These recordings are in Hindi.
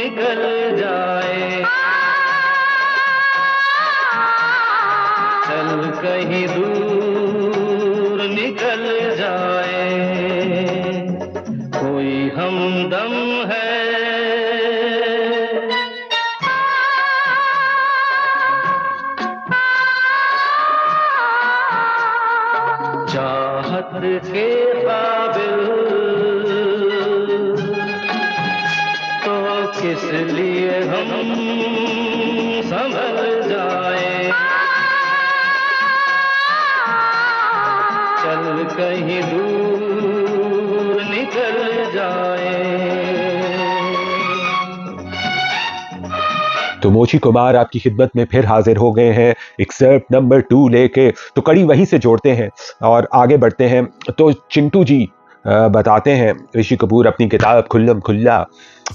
निकल जाए, चल कहीं दूर निकल जाए, कोई हमदम है, चाहत के काबिल तो किस लिए हम संभल जाए, चल कहीं दूर निकल जाए। तो मोची कुमार आपकी खिदमत में फिर हाजिर हो गए हैं एक्सर्प्ट नंबर 2 लेके। तो कड़ी वहीं से जोड़ते हैं और आगे बढ़ते हैं। तो चिंटू जी बताते हैं ऋषि कपूर अपनी किताब खुल्लम खुल्ला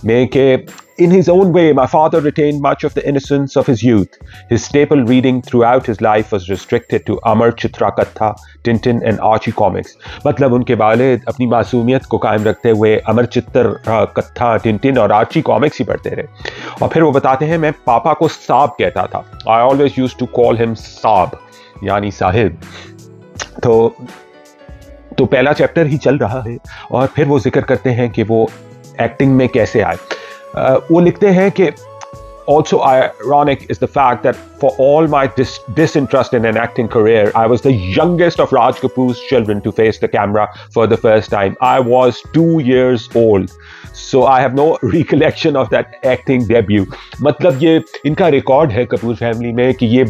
में कि in his own way my father retained much of the innocence of his youth. His staple reading throughout his life was restricted to Amar Chitra Katha, Tintin and Archie comics. मतलब उनके वालिद अपनी मासूमियत को कायम रखते हुए अमर चित्र कथा, टिंटिन और आर्ची कॉमिक्स ही पढ़ते रहे। और फिर वो बताते हैं मैं पापा को साब कहता था। I always used to call him साब यानी साहिब। तो पहला चैप्टर ही चल रहा है और फिर वो जिक्र करते हैं कि वो एक्टिंग में कैसे आए। वो लिखते हैं कि also ironic is the fact that for all my disinterest in an acting career, I was the youngest of Raj Kapoor's children to face the camera for the first time. I was 2 years old. So I have no recollection of that acting debut. मतलब ये इनका रिकॉर्ड है कपूर फैमिली में कि ये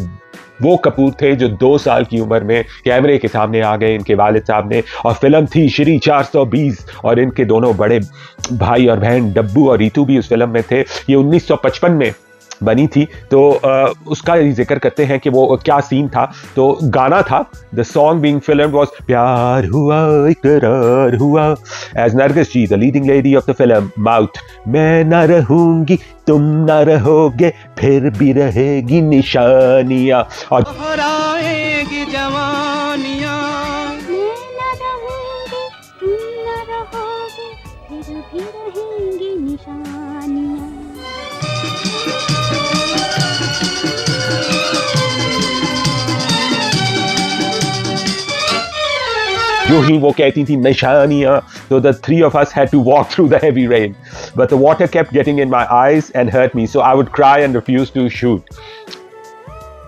वो कपूर थे जो 2 साल की उम्र में कैमरे के सामने आ गए इनके वालिद साहब ने। और फिल्म थी श्री 420 और इनके दोनों बड़े भाई और बहन डब्बू और रीतू भी उस फिल्म में थे। ये 1955 में बनी थी। तो उसका जिक्र करते हैं कि वो क्या सीन था। तो गाना था the song being filmed was Pyar Hua Iqrar Hua as Nargis ji the leading lady of the film mouth मैं ना रहूंगी तुम ना रहोगे फिर भी रहेगी निशानियां और दोहराएगी जवानियां, मैं ना रहूंगी तुम ना रहोगे फिर भी रहेंगी निशानियां। जो ही वो कहती थी निशानियां तो the three of us had to walk through the heavy rain but the water kept getting in my eyes and hurt me so I would cry and refuse to shoot।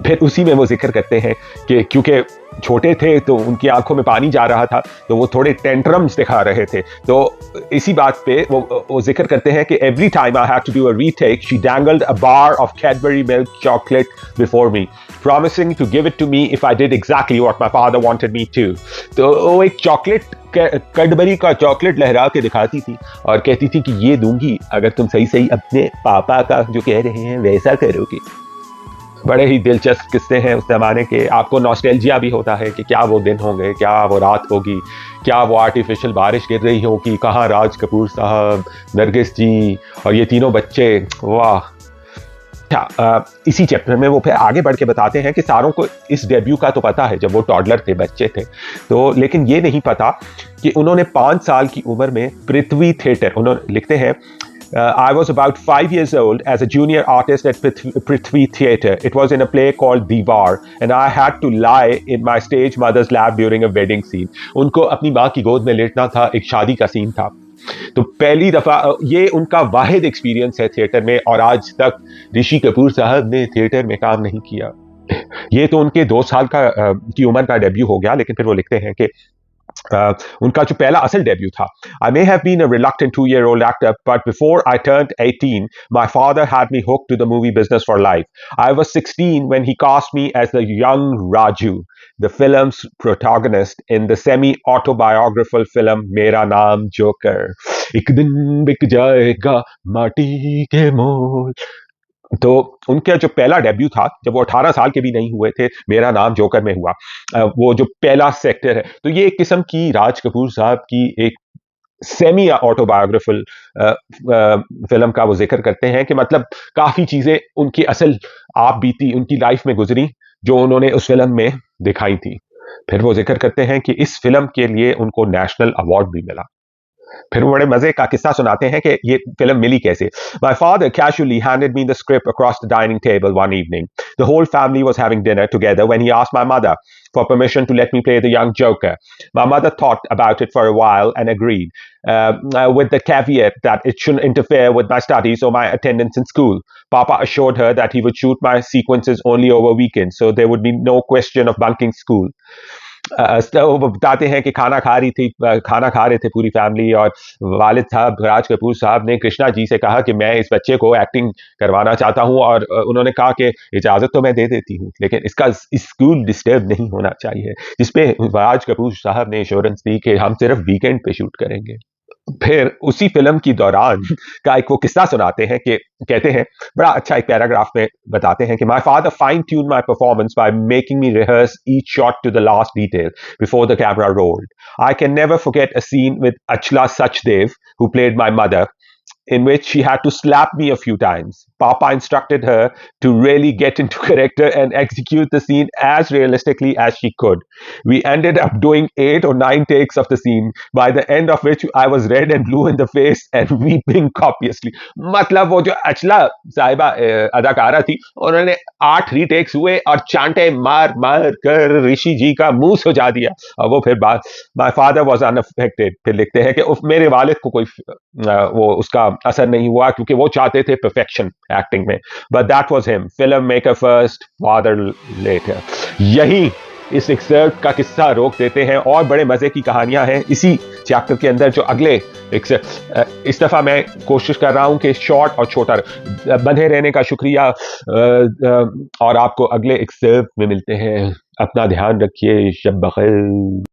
फिर उसी में वो जिक्र करते हैं कि क्योंकि छोटे थे तो उनकी आंखों में पानी जा रहा था तो वो थोड़े टेंट्रम्स दिखा रहे थे। तो इसी बात पे वो जिक्र करते हैं कि every time I had to do a retake she dangled a bar of Cadbury milk chocolate before me promising to give it to me if I did exactly what my father wanted me to। तो वो एक चॉकलेट कैडबरी का चॉकलेट लहरा के दिखाती थी और कहती थी कि ये दूंगी अगर तुम सही सही अपने पापा का जो कह रहे हैं वैसा करोगे। बड़े ही दिलचस्प किस्से हैं उस जमाने के। आपको नॉस्टैल्जिया भी होता है कि क्या वो दिन होंगे, क्या वो रात होगी, क्या वो आर्टिफिशियल बारिश गिर रही होगी, कहाँ राज कपूर साहब, नरगिस जी और ये तीनों बच्चे। वाह। इसी चैप्टर में वो फिर आगे बढ़ के बताते हैं कि सारों को इस डेब्यू का तो पता है जब वो टॉडलर थे, बच्चे थे, तो लेकिन ये नहीं पता कि उन्होंने 5 साल की उम्र में पृथ्वी थिएटर, उन्होंने लिखते हैं I was about 5 years old as a junior artist at Prithvi Theatre. It was in a play called Diwar and I had to lie in my stage mother's lap during a wedding scene. उनको अपनी माँ की गोद में लेटना था, एक शादी का सीन था। तो पहली दफ़ा ये उनका वाहिद एक्सपीरियंस है थिएटर में और आज तक ऋषि कपूर साहब ने थिएटर में काम नहीं किया। ये तो उनके 2 साल की उम्र का डेब्यू हो गया, लेकिन फिर वो लिखते हैं कि उनका जो पहला असल डेब्यू था I may have been a reluctant 2-year-old actor but before I turned 18 my father had me hooked to the movie business for life. I was 16 when he cast me as the young Raju, the film's protagonist in the semi-autobiographical film मेरा नाम जोकर। एक दिन बिक जाएगा माटी के मोल। तो उनका जो पहला डेब्यू था जब वो 18 साल के भी नहीं हुए थे, मेरा नाम जोकर में हुआ। वो जो पहला सेक्टर है तो ये एक किस्म की राज कपूर साहब की एक सेमी ऑटोबायोग्राफिकल फिल्म का वो जिक्र करते हैं कि मतलब काफ़ी चीज़ें उनकी असल आप बीती उनकी लाइफ में गुजरी जो उन्होंने उस फिल्म में दिखाई थी। फिर वो जिक्र करते हैं कि इस फिल्म के लिए उनको नेशनल अवार्ड भी मिला। फिर बड़े मजे का किस्सा सुनाते हैं कि ये फिल्म मिली कैसे. My father casually handed me the script across the dining table one evening. The whole family was having dinner together when he asked my mother for permission to let me play the young Joker. My mother thought about it for a while and agreed, with the caveat that it shouldn't interfere with my studies or my attendance in school. Papa assured her that he would shoot my sequences only over weekends, so there would be no question of bunking school. तो वो बताते हैं कि खाना खा रहे थे पूरी फैमिली, और वालिद साहब राज कपूर साहब ने कृष्णा जी से कहा कि मैं इस बच्चे को एक्टिंग करवाना चाहता हूं, और उन्होंने कहा कि इजाज़त तो मैं दे देती हूं, लेकिन इसका स्कूल डिस्टर्ब नहीं होना चाहिए, जिसपे राज कपूर साहब ने एश्योरेंस दी कि हम सिर्फ वीकेंड पे शूट करेंगे. फिर उसी फिल्म की दौरान का एक वो किस्सा सुनाते हैं कि कहते हैं, बड़ा अच्छा एक पैराग्राफ में बताते हैं कि my father fine tune my performance by making me rehearse each shot to the last detail before the camera rolled. I can never forget a scene with Achala Sachdev who played my mother, in which she had to slap me a few times. Papa instructed her to really get into character and execute the scene as realistically as she could. We ended up doing 8 or 9 takes of the scene, by the end of which I was red and blue in the face and weeping copiously. मतलब वो जो अचला साहिबा अदाकारा थी, उन्होंने 8 रीटेक्स हुए और चांटे मार मार कर ऋषि जी का मुंह सुजा दिया, और वो फिर माय फादर वाज अनअफेक्टेड. फिर लिखते हैं कि मेरे वालिद को कोई वो उसका असर नहीं हुआ, क्योंकि वो चाहते थे परफेक्शन एक्टिंग में. But that was him, filmmaker first, father later. यही इस एक्सर्ट का किस्सा रोक देते हैं, और बड़े मजे की कहानियां हैं इसी चैप्टर के अंदर जो अगले इस दफा मैं कोशिश कर रहा हूं कि शॉर्ट और छोटा. बंधे रहने का शुक्रिया, और आपको अगले एक्सर्ट में मिलते हैं. अपना ध्यान रखिए. शब बखैर.